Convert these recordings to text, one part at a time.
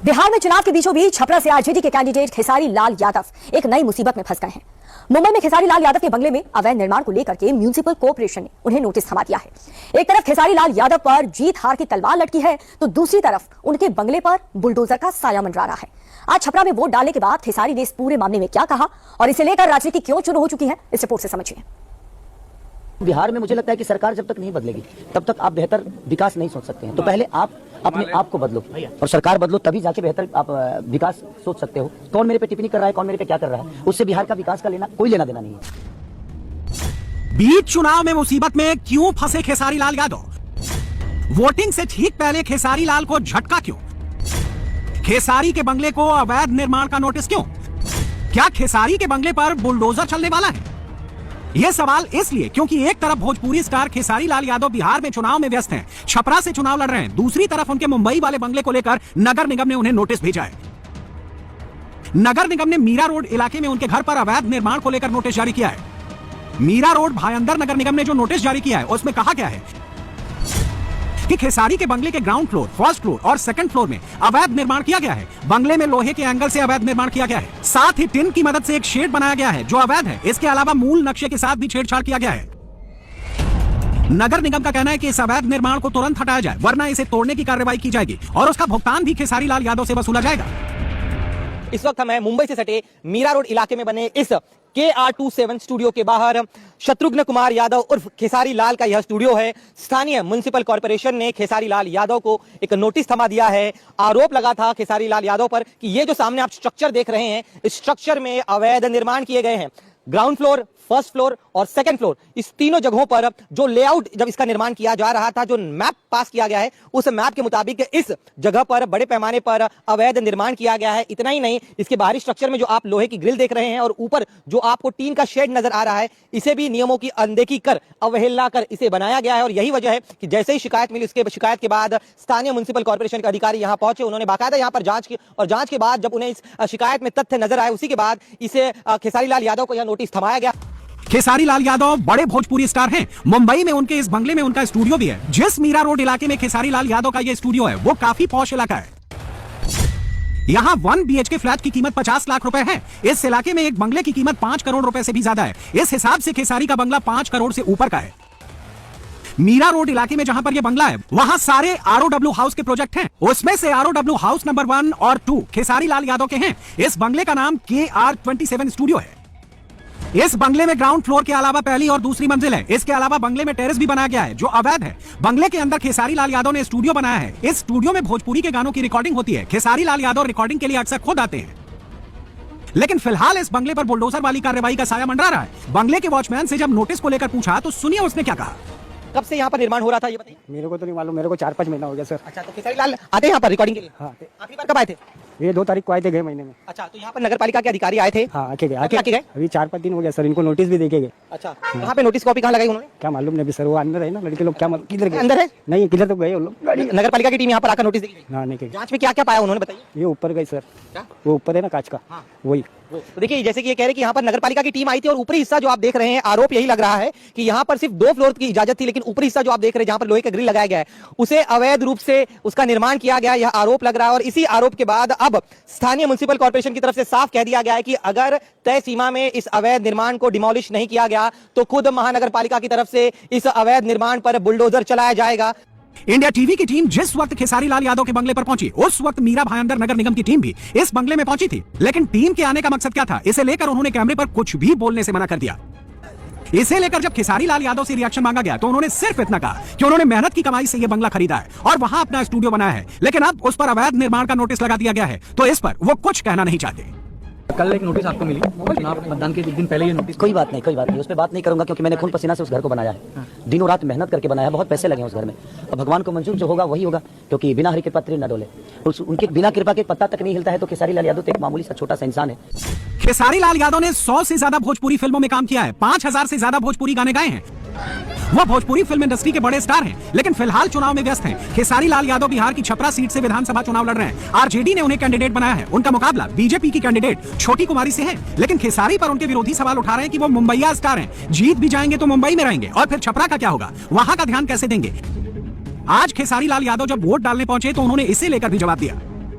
बिहार में चुनाव के बीचों बीच छपरा से आरजेडी के कैंडिडेट खेसारी लाल यादव एक नई मुसीबत में फंस गए हैं। मुंबई में खेसारी लाल यादव के बंगले में अवैध निर्माण को लेकर के म्युनिसिपल कॉर्पोरेशन ने उन्हें नोटिस थमा दिया है। एक तरफ खेसारी लाल यादव पर जीत हार की तलवार लटकी है, तो दूसरी तरफ उनके बंगले पर बुलडोजर का साया मंडरा रहा है। आज छपरा में वोट डालने के बाद खेसारी ने इस पूरे मामले में क्या कहा और इसे लेकर राजनीति क्यों शुरू हो चुकी है, इस रिपोर्ट से समझिए। बिहार में मुझे लगता है कि सरकार जब तक नहीं बदलेगी तब तक आप बेहतर विकास नहीं सोच सकते हैं। तो पहले आप अपने आप को बदलो और सरकार बदलो, तभी जाके बेहतर आप विकास सोच सकते हो। कौन मेरे पे टिप्पणी कर रहा है, कौन मेरे पे क्या कर रहा है, उससे बिहार का विकास का कोई लेना देना नहीं है। बीच चुनाव में मुसीबत में क्यों फंसे खेसारी लाल यादव? वोटिंग से ठीक पहले खेसारी लाल को झटका क्यों? खेसारी के बंगले को अवैध निर्माण का नोटिस क्यों? क्या खेसारी के बंगले पर बुलडोजर चलने वाला है? यह सवाल इसलिए क्योंकि एक तरफ भोजपुरी स्टार खेसारी लाल यादव बिहार में चुनाव में व्यस्त हैं, छपरा से चुनाव लड़ रहे हैं, दूसरी तरफ उनके मुंबई वाले बंगले को लेकर नगर निगम ने उन्हें नोटिस भेजा है। नगर निगम ने मीरा रोड इलाके में उनके घर पर अवैध निर्माण को लेकर नोटिस जारी किया है। मीरा रोड भायंदर नगर निगम ने जो नोटिस जारी किया है उसमें कहा गया है कि खेसारी के बंगले के ग्राउंड फ्लोर, फर्स्ट फ्लोर और सेकंड फ्लोर में अवैध निर्माण किया गया है। बंगले में लोहे के एंगल से अवैध निर्माण किया गया है, साथ ही टिन की मदद से एक शेड बनाया गया है जो अवैध है। इसके अलावा मूल नक्शे के साथ भी छेड़छाड़ किया गया है। नगर निगम का कहना है कि इस अवैध निर्माण को तुरंत हटाया जाए, वरना इसे तोड़ने की कार्रवाई की जाएगी और उसका भुगतान भी खेसारी लाल यादव से वसूला जाएगा। इस वक्त हमें मुंबई से सटे मीरा रोड इलाके में बने इस KR27 स्टूडियो के बाहर शत्रुघ्न कुमार यादव उर्फ खेसारी लाल का यह स्टूडियो है। स्थानीय म्युनिसिपल कॉर्पोरेशन ने खेसारी लाल यादव को एक नोटिस थमा दिया है। आरोप लगा था खेसारी लाल यादव पर कि ये जो सामने आप स्ट्रक्चर देख रहे हैं, इस स्ट्रक्चर में अवैध निर्माण किए गए हैं। ग्राउंड फ्लोर, फर्स्ट फ्लोर और सेकंड फ्लोर, इस तीनों जगहों पर जो लेआउट जब इसका निर्माण किया जा रहा था, जो मैप पास किया गया है, उस मैप के मुताबिक इस जगह पर बड़े पैमाने पर अवैध निर्माण किया गया है। इतना ही नहीं, इसके बाहरी स्ट्रक्चर में जो आप लोहे की ग्रिल देख रहे हैं और ऊपर जो आपको टीन का शेड नजर आ रहा है, इसे भी नियमों की अनदेखी कर, अवहेलना कर इसे बनाया गया है। और यही वजह है कि जैसे ही शिकायत मिली, उसके शिकायत के बाद स्थानीय म्युनिसिपल कॉर्पोरेशन के अधिकारी यहां पहुंचे। उन्होंने बाकायदा यहां पर जांच की और जांच के बाद जब उन्हें इस शिकायत में तथ्य नजर आए, उसी के बाद इसे खेसारी लाल यादव को यह नोटिस थमाया गया। खेसारी लाल यादव बड़े भोजपुरी स्टार हैं। मुंबई में उनके इस बंगले में उनका स्टूडियो भी है। जिस मीरा रोड इलाके में खेसारी लाल यादव का यह स्टूडियो है, वो काफी पॉश इलाका है। यहाँ 1 BHK फ्लैट की कीमत 50 लाख रुपए है। इस इलाके में एक बंगले की कीमत 5 करोड़ रुपए से भी ज्यादा है। इस हिसाब से खेसारी का बंगला 5 करोड़ से ऊपर का है। मीरा रोड इलाके में जहां पर यह बंगला है, वहां सारे ROW हाउस के प्रोजेक्ट हैं। उसमें से ROW हाउस नंबर 1 और 2 खेसारी लाल यादव के हैं। इस बंगले का नाम KR27 स्टूडियो है। इस बंगले में ग्राउंड फ्लोर के अलावा पहली और दूसरी मंजिल है। इसके अलावा बंगले में टेरेस भी बनाया गया है जो अवैध है। बंगले के अंदर खेसारी लाल यादव ने स्टूडियो बनाया है। इस स्टूडियो में भोजपुरी के गानों की रिकॉर्डिंग होती है। खेसारी लाल यादव रिकॉर्डिंग के लिए अक्सर खुद आते हैं। लेकिन फिलहाल इस बंगले पर बुलडोजर वाली कार्रवाई का साया मंडरा रहा है। बंगले के वॉचमैन से जब नोटिस को लेकर पूछा तो सुनिए उसने क्या कहा। कब से यहाँ पर निर्माण हो रहा था ये बताइए। मेरे को तो नहीं मालूम, मेरे को 4-5 महीना हो गया सर। अच्छा, तो खेसारी लाल आते हैं यहाँ पर रिकॉर्डिंग के लिए? हाँ। आखिरी बार कब आए थे? ये 2 तारीख को आए थे, गए महीने में। अच्छा, तो यहाँ पर नगर पालिका के अधिकारी आए थे? हाँ, आके गए। अभी 4-5 दिन हो गया सर, इनको नोटिस भी देके गए। अच्छा, वहाँ पे नोटिस कॉपी कहाँ लगाई उन्होंने? क्या मालूम नहीं सर, वो अंदर है ना लड़के लोग, क्या किधर गए? अंदर है? नहीं, किधर तो गए वो लोग। नगर पालिका की टीम यहाँ पर आकर नोटिस देगी? हाँ, नहीं। जांच में क्या क्या पाया उन्होंने बताइए। ये ऊपर गए सर, वो ऊपर है ना कांच का, वही। तो देखिए, जैसे कि ये कह रहे कि यहाँ पर नगर पालिका की टीम आई थी और ऊपरी हिस्सा जो आप देख रहे हैं, आरोप यही लग रहा है कि यहाँ पर सिर्फ 2 फ्लोर की इजाजत थी, लेकिन ऊपरी हिस्सा जो आप देख रहे हैं, जहाँ पर लोहे का ग्रिल लगाया गया है, उसे अवैध रूप से उसका निर्माण किया गया, यह आरोप लग रहा है। और इसी आरोप के बाद अब स्थानीय म्युनिसिपल कॉर्पोरेशन की तरफ से साफ कह दिया गया है कि अगर तय सीमा में इस अवैध निर्माण को डिमोलिश नहीं किया गया तो खुद महानगर पालिका की तरफ से इस अवैध निर्माण पर बुलडोजर चलाया जाएगा। इंडिया टीवी की टीम जिस वक्त खेसारी लाल यादव के बंगले पर पहुंची, उस वक्त मीरा भायंदर नगर निगम की टीम भी इस बंगले में पहुंची थी। लेकिन टीम के आने का मकसद क्या था, इसे लेकर उन्होंने कैमरे पर कुछ भी बोलने से मना कर दिया। इसे लेकर जब खेसारी लाल यादव से रिएक्शन मांगा गया तो उन्होंने सिर्फ इतना कहा कि उन्होंने मेहनत की कमाई से यह बंगला खरीदा है और वहां अपना स्टूडियो बनाया है, लेकिन अब उस पर अवैध निर्माण का नोटिस लगा दिया गया है, तो इस पर वो कुछ कहना नहीं चाहते। कल एक नोटिस आपको मिली, चुनाव मतदान के 1 दिन पहले ये नोटिस। कोई बात नहीं, उस पर बात नहीं करूंगा क्योंकि मैंने खून पसीना से उस घर को बनाया है, दिनों रात मेहनत करके बनाया है, बहुत पैसे लगे हैं उस घर में। और भगवान को मंजूर जो होगा वही होगा, क्योंकि बिना हरि कृपा न डोले, उनके बिना कृपा के पत्ता तक नहीं हिलता है। तो खेसारी लाल यादव तो एक मामूली सा छोटा सा इंसान है। खेसारी लाल यादव ने 100 से ज्यादा भोजपुरी फिल्मों में काम किया है, 5000 से ज्यादा भोजपुरी गाने गाए हैं। वो भोजपुरी फिल्म इंडस्ट्री के बड़े स्टार हैं, लेकिन फिलहाल चुनाव में व्यस्त हैं। खेसारी लाल यादव बिहार की छपरा सीट से विधानसभा चुनाव लड़ रहे हैं। आरजेडी ने उन्हें कैंडिडेट बनाया है। उनका मुकाबला बीजेपी की कैंडिडेट छोटी कुमारी से है, लेकिन खेसारी पर उनके विरोधी सवाल उठा रहे हैं कि वो मुंबईया स्टार हैं, जीत भी जाएंगे तो मुंबई में रहेंगे और फिर छपरा का क्या होगा, वहां का ध्यान कैसे देंगे। आज खेसारी लाल यादव जब वोट डालने पहुंचे तो उन्होंने इसे लेकर भी जवाब दिया।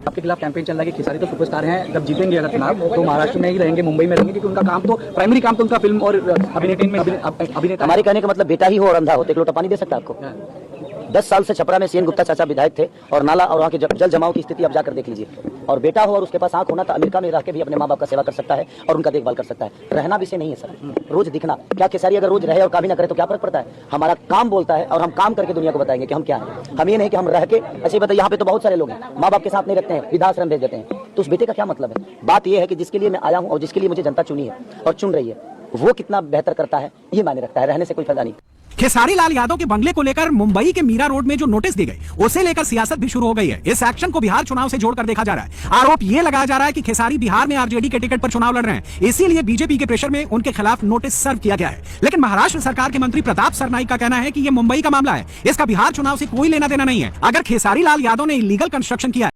आपके खिलाफ कैंपेन चल रहा है कि खेसारी तो सुपरस्टार हैं, जब जीतेंगे अगर चुनाव तो महाराष्ट्र में ही रहेंगे, मुंबई में रहेंगे, क्योंकि उनका काम तो प्राइमरी काम तो उनका फिल्म और अभिनेता। हमारे कहने का मतलब बेटा ही हो और अंधा हो तो एक लोटा पानी दे सकता है आपको? 10 साल से छपरा में सीएन गुप्ता चाचा विधायक थे और नाला और वहाँ के जल जमाव की स्थिति आप जाकर देख लीजिए। और बेटा हो और उसके पास आंख होना तो अमेरिका में रह के भी अपने माँ बाप का सेवा कर सकता है और उनका देखभाल कर सकता है। रहना विषय नहीं है सर, रोज दिखना। क्या खेसारी अगर रोज रहे और काम ही ना करे तो क्या फर्क पड़ता है? हमारा काम बोलता है और हम काम करके दुनिया को बताएंगे कि हम क्या है। हम ये नहीं कि हम रह के ऐसे बताइए। यहाँ पे तो बहुत सारे लोग हैं माँ बाप के साथ नहीं रखते हैं, वृद्धाश्रम भेज देते हैं, तो उस बेटे का क्या मतलब है? बात यह है कि जिसके लिए मैं आया हूँ और जिसके लिए मुझे जनता चुनी है और चुन रही है, वो कितना बेहतर करता है ये मायने रखता है। रहने से कोई फायदा नहीं। खेसारी लाल यादव के बंगले को लेकर मुंबई के मीरा रोड में जो नोटिस दी गई उसे लेकर सियासत भी शुरू हो गई है। इस एक्शन को बिहार चुनाव से जोड़कर देखा जा रहा है। आरोप यह लगाया जा रहा है कि खेसारी बिहार में आरजेडी के टिकट पर चुनाव लड़ रहे हैं, इसीलिए बीजेपी के प्रेशर में उनके खिलाफ नोटिस सर्व किया गया है। लेकिन महाराष्ट्र सरकार के मंत्री प्रताप सरनाईक का कहना है कि यह मुंबई का मामला है, इसका बिहार चुनाव से कोई लेना देना नहीं है। अगर खेसारी लाल यादव ने इलीगल कंस्ट्रक्शन किया